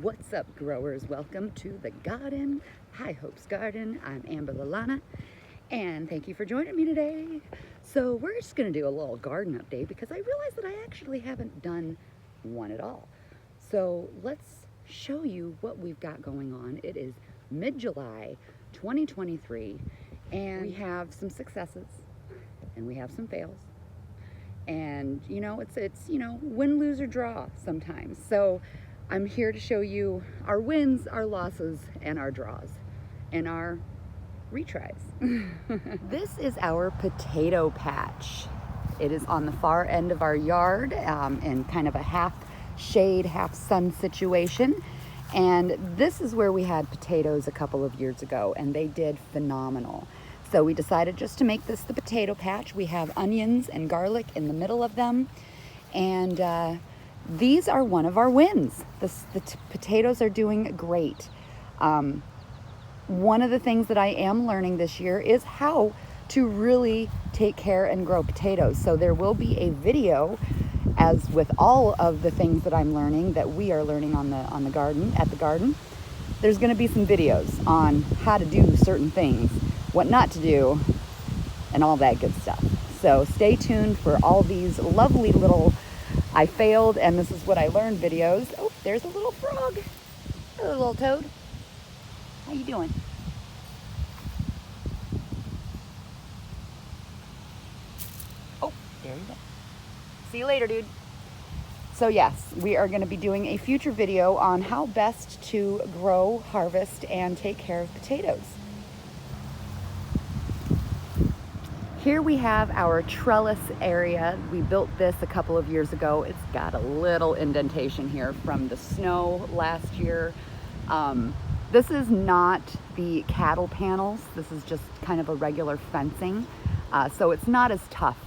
What's up, growers? Welcome to the garden, High Hopes Garden. I'm Amber Lalana, and thank you for joining me today. So we're just going to do a little garden update because I realized that I actually haven't done one at all. So let's show you what we've got going on. It is mid-July 2023, and we have some successes and we have some fails. And it's win, lose, or draw sometimes. So I'm here to show you our wins, our losses, and our draws, and our retries. This is our potato patch. It is on the far end of our yard, in kind of a half shade, half sun situation. And this is where we had potatoes a couple of years ago, and they did phenomenal. So we decided just to make this the potato patch. We have onions and garlic in the middle of them, and these are one of our wins. The potatoes are doing great. One of the things that I am learning this year is how to really take care and grow potatoes. So there will be a video, as with all of the things that I'm learning, that we are learning on the garden, at the garden. There's going to be some videos on how to do certain things, what not to do, and all that good stuff. So stay tuned for all these lovely little I failed and this is what I learned videos. Oh, there's a little frog. Hello, little toad. How you doing? Oh, there you go. See you later, dude. So yes, we are going to be doing a future video on how best to grow, harvest, and take care of potatoes. Here we have our trellis area. We built this a couple of years ago. It's got a little indentation here from the snow last year. This is not the cattle panels. This is just kind of a regular fencing. So it's not as tough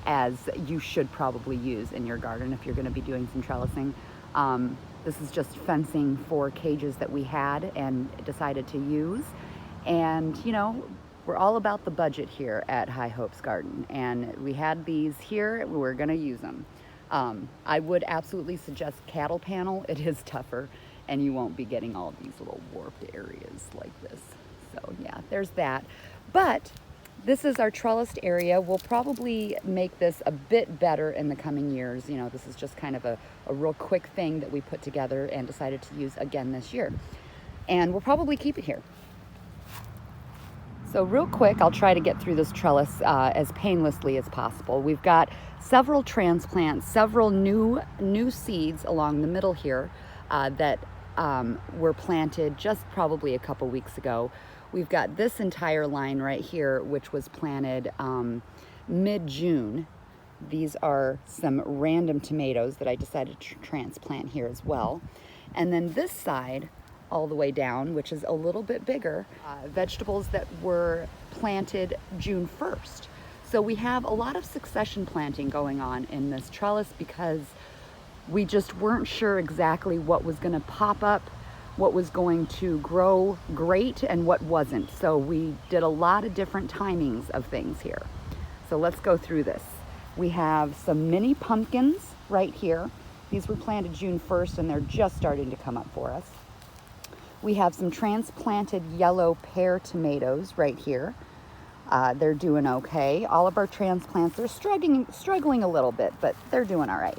as you should probably use in your garden if you're going to be doing some trellising. This is just fencing for cages that we had and decided to use. And we're all about the budget here at High Hopes Garden, and we had these here. We're going to use them. I would absolutely suggest cattle panel. It is tougher, and you won't be getting all these little warped areas like this. So yeah, there's that. But this is our trellised area. We'll probably make this a bit better in the coming years. This is just kind of a real quick thing that we put together and decided to use again this year. And we'll probably keep it here. So real quick, I'll try to get through this trellis as painlessly as possible. We've got several transplants, several new seeds along the middle here that were planted just probably a couple weeks ago. We've got this entire line right here, which was planted mid-June. These are some random tomatoes that I decided to transplant here as well. And then this side, all the way down, which is a little bit bigger, vegetables that were planted June 1st. So we have a lot of succession planting going on in this trellis because we just weren't sure exactly what was going to pop up, what was going to grow great, and what wasn't. So we did a lot of different timings of things here. So let's go through this. We have some mini pumpkins right here. These were planted June 1st and they're just starting to come up for us. We have some transplanted yellow pear tomatoes right here. They're doing okay. All of our transplants are struggling a little bit, but they're doing all right.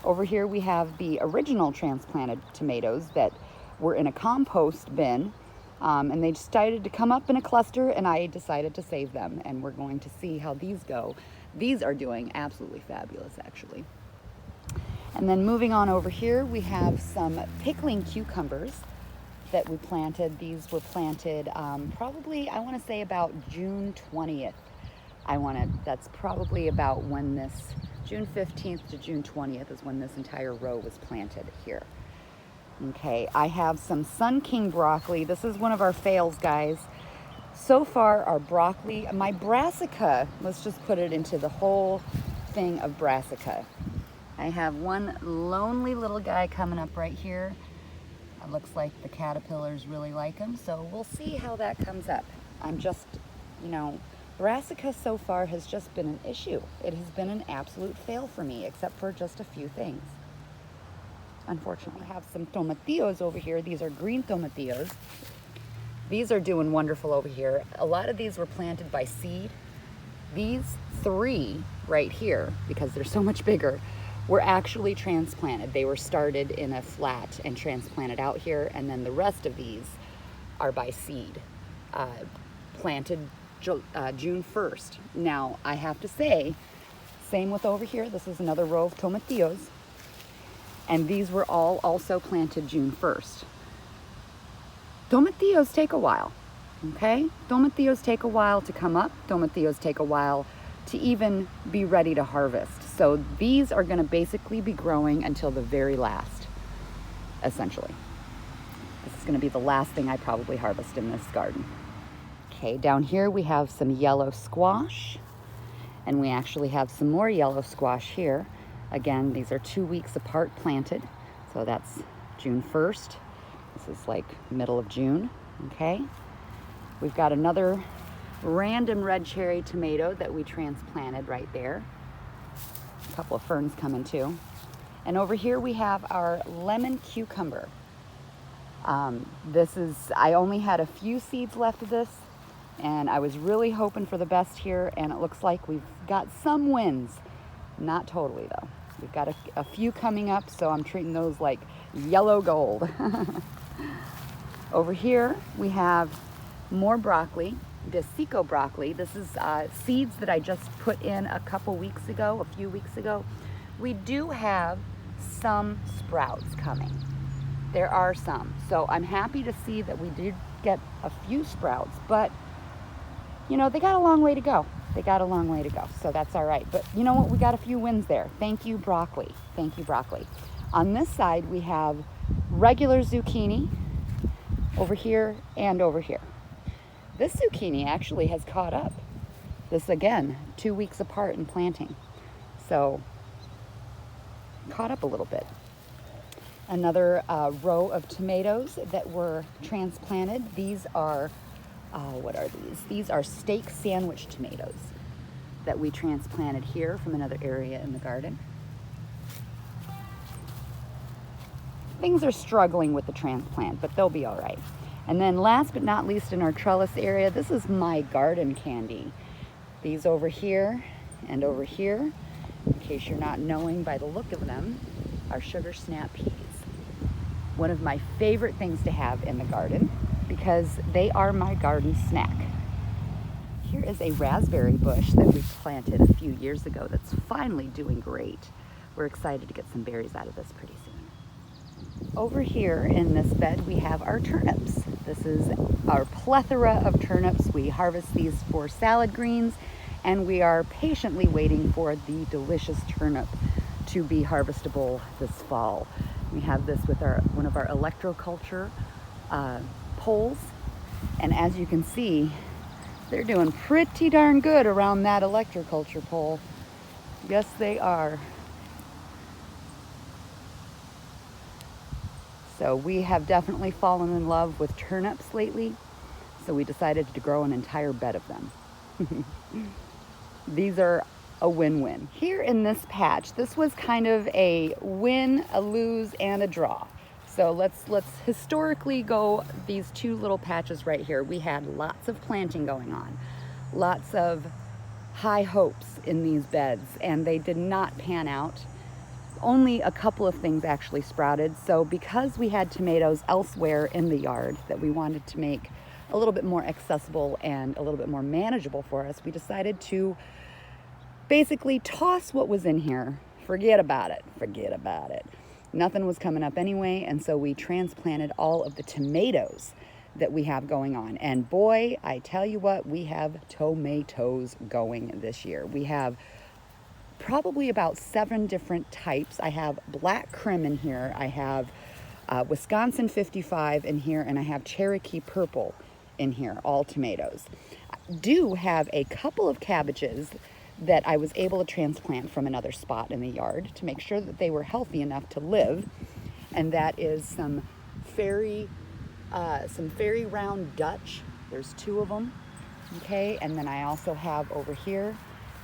Over here we have the original transplanted tomatoes that were in a compost bin, and they decided to come up in a cluster, and I decided to save them, and we're going to see how these go. These are doing absolutely fabulous, actually. And then moving on over here, we have some pickling cucumbers that we planted. These were planted probably, I want to say about June 20th. That's probably about when this, June 15th to June 20th is when this entire row was planted here. Okay, I have some Sun King broccoli. This is one of our fails, guys. So far, our broccoli, my brassica, let's just put it into the whole thing of brassica. I have one lonely little guy coming up right here. It looks like the caterpillars really like him, so we'll see how that comes up. I'm just, brassica so far has just been an issue. It has been an absolute fail for me, except for just a few things. unfortunately. We have some tomatillos over here. These are green tomatillos. These are doing wonderful over here. A lot of these were planted by seed. These 3 right here, because they're so much bigger, were actually transplanted. They were started in a flat and transplanted out here, and then the rest of these are by seed, planted June 1st. Now, I have to say, same with over here. This is another row of tomatillos, and these were all also planted June 1st. Tomatillos take a while, okay? Tomatillos take a while to come up. Tomatillos take a while to even be ready to harvest. So these are gonna basically be growing until the very last, essentially. This is gonna be the last thing I probably harvest in this garden. Okay, down here we have some yellow squash, and we actually have some more yellow squash here. Again, these are 2 weeks apart planted, so that's June 1st. This is like middle of June, okay? We've got another random red cherry tomato that we transplanted right there. A couple of ferns coming too. And over here we have our lemon cucumber. I only had a few seeds left of this, and I was really hoping for the best here, and it looks like we've got some wins. Not totally though. We've got a few coming up, so I'm treating those like yellow gold. Over here we have more broccoli, Desico broccoli. This is seeds that I just put in a few weeks ago. We do have some sprouts coming. There are some. So I'm happy to see that we did get a few sprouts, but you know, they got a long way to go. So that's all right. But you know what? We got a few wins there. Thank you, broccoli. On this side, we have regular zucchini over here and over here. This zucchini actually has caught up. This again, 2 weeks apart in planting. So caught up a little bit. Another row of tomatoes that were transplanted. These are, what are these? These are steak sandwich tomatoes that we transplanted here from another area in the garden. Things are struggling with the transplant, but they'll be all right. And then last but not least in our trellis area, this is my garden candy. These over here and over here, in case you're not knowing by the look of them, are sugar snap peas. One of my favorite things to have in the garden because they are my garden snack. Here is a raspberry bush that we planted a few years ago that's finally doing great. We're excited to get some berries out of this pretty soon. Over here in this bed we have our turnips. This is our plethora of turnips. We harvest these for salad greens, and we are patiently waiting for the delicious turnip to be harvestable this fall. We have this with one of our electroculture poles, and as you can see, they're doing pretty darn good around that electroculture pole. Yes, they are. So we have definitely fallen in love with turnips lately, so we decided to grow an entire bed of them. These are a win-win. Here in this patch, this was kind of a win, a lose, and a draw. So let's historically go these 2 little patches right here. We had lots of planting going on, lots of high hopes in these beds, and they did not pan out. Only a couple of things actually sprouted. So because we had tomatoes elsewhere in the yard that we wanted to make a little bit more accessible and a little bit more manageable for us, we decided to basically toss what was in here. Forget about it. Nothing was coming up anyway, and so we transplanted all of the tomatoes that we have going on. And boy, I tell you what, we have tomatoes going this year. We have probably about 7 different types. I have black Krim in here. I have Wisconsin 55 in here, and I have Cherokee purple in here, all tomatoes. I do have a couple of cabbages that I was able to transplant from another spot in the yard to make sure that they were healthy enough to live, and that is some fairy round Dutch. There's 2 of them, okay? And then I also have over here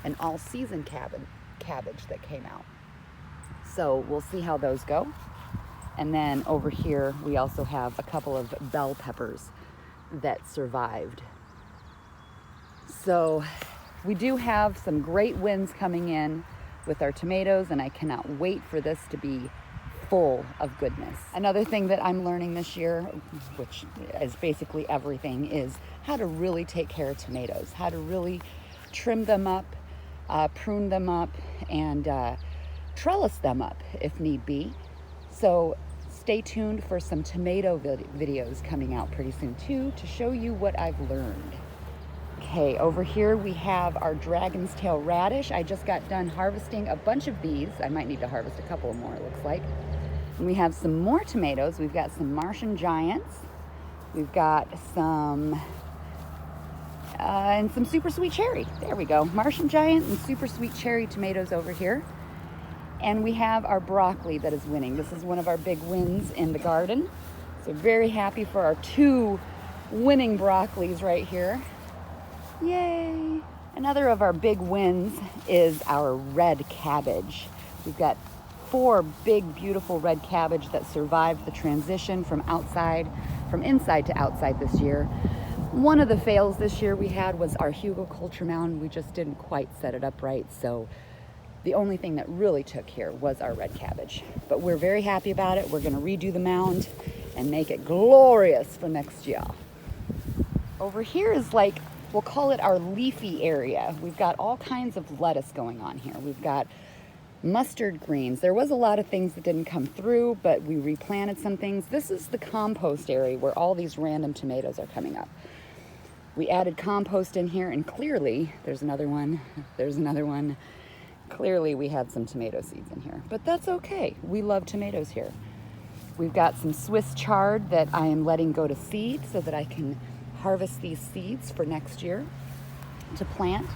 an all-season cabbage that came out. So we'll see how those go. And then over here, we also have a couple of bell peppers that survived. So we do have some great winds coming in with our tomatoes, and I cannot wait for this to be full of goodness. Another thing that I'm learning this year, which is basically everything, is how to really take care of tomatoes, how to really trim them up, prune them up, and trellis them up if need be. So stay tuned for some tomato videos coming out pretty soon too, to show you what I've learned. Okay, over here we have our dragon's tail radish. I just got done harvesting a bunch of these. I might need to harvest a couple more, it looks like. And we have some more tomatoes. We've got some Martian Giants. We've got some, and some super sweet cherry. There we go. Martian Giant and super sweet cherry tomatoes over here. And we have our broccoli that is winning. This is one of our big wins in the garden. So very happy for our 2 winning broccolis right here. Yay! Another of our big wins is our red cabbage. We've got 4 big, beautiful red cabbage that survived the transition from inside to outside this year. One of the fails this year we had was our Hugo culture mound. We just didn't quite set it up right, so the only thing that really took here was our red cabbage. But we're very happy about it. We're gonna redo the mound and make it glorious for next year. Over here is like, we'll call it our leafy area. We've got all kinds of lettuce going on here. We've got mustard greens. There was a lot of things that didn't come through, but we replanted some things. This is the compost area where all these random tomatoes are coming up. We added compost in here, and clearly, there's another one. Clearly we had some tomato seeds in here, but that's okay. We love tomatoes here. We've got some Swiss chard that I am letting go to seed so that I can harvest these seeds for next year to plant.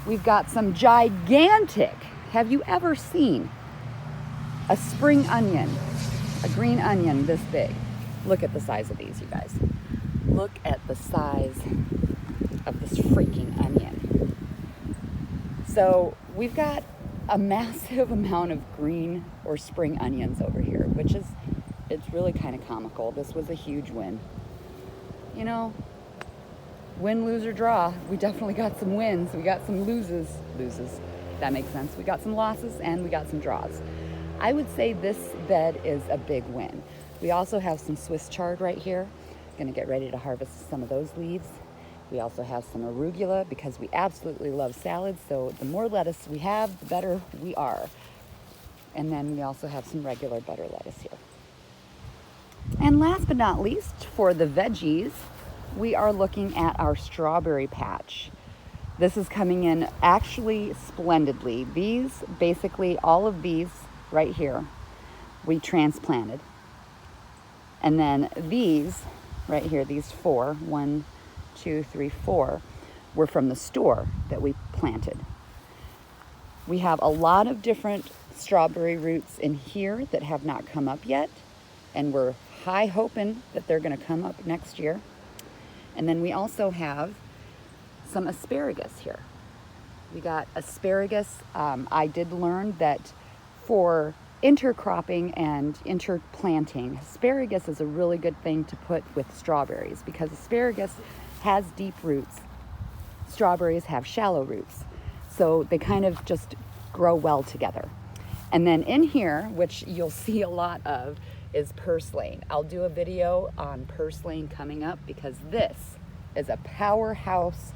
We've got some gigantic, have you ever seen a spring onion, a green onion this big? Look at the size of these, you guys. Look at the size of this freaking onion. So we've got a massive amount of green or spring onions over here, which is, it's really kind of comical. This was a huge win. You know, win, lose, or draw. We definitely got some wins. We got some loses. That makes sense. We got some losses and we got some draws. I would say this bed is a big win. We also have some Swiss chard right here. Gonna get ready to harvest some of those leaves. We also have some arugula because we absolutely love salads. So the more lettuce we have, the better we are. And then we also have some regular butter lettuce here. And last but not least, for the veggies, we are looking at our strawberry patch. This is coming in actually splendidly. These, basically all of these right here, we transplanted. And then these right here, these 4, 1, 2, 3, 4, were from the store that we planted. We have a lot of different strawberry roots in here that have not come up yet, and we're high hoping that they're gonna come up next year. And then we also have some asparagus here. We got asparagus. I did learn that for intercropping and interplanting, asparagus is a really good thing to put with strawberries because asparagus has deep roots. Strawberries have shallow roots. So they kind of just grow well together. And then in here, which you'll see a lot of, is purslane. I'll do a video on purslane coming up because this is a powerhouse,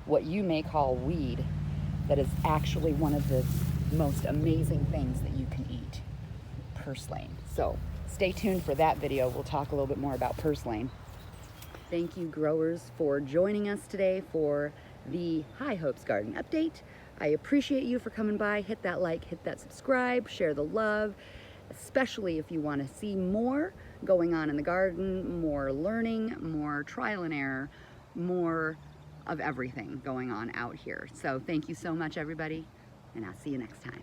what you may call weed, that is actually one of the most amazing things that you can eat, purslane. So stay tuned for that video. We'll talk a little bit more about purslane. Thank you, growers, for joining us today for the High Hopes Garden update. I appreciate you for coming by. Hit that like, hit that subscribe, share the love, especially if you want to see more going on in the garden, more learning, more trial and error, more of everything going on out here. So thank you so much, everybody, and I'll see you next time.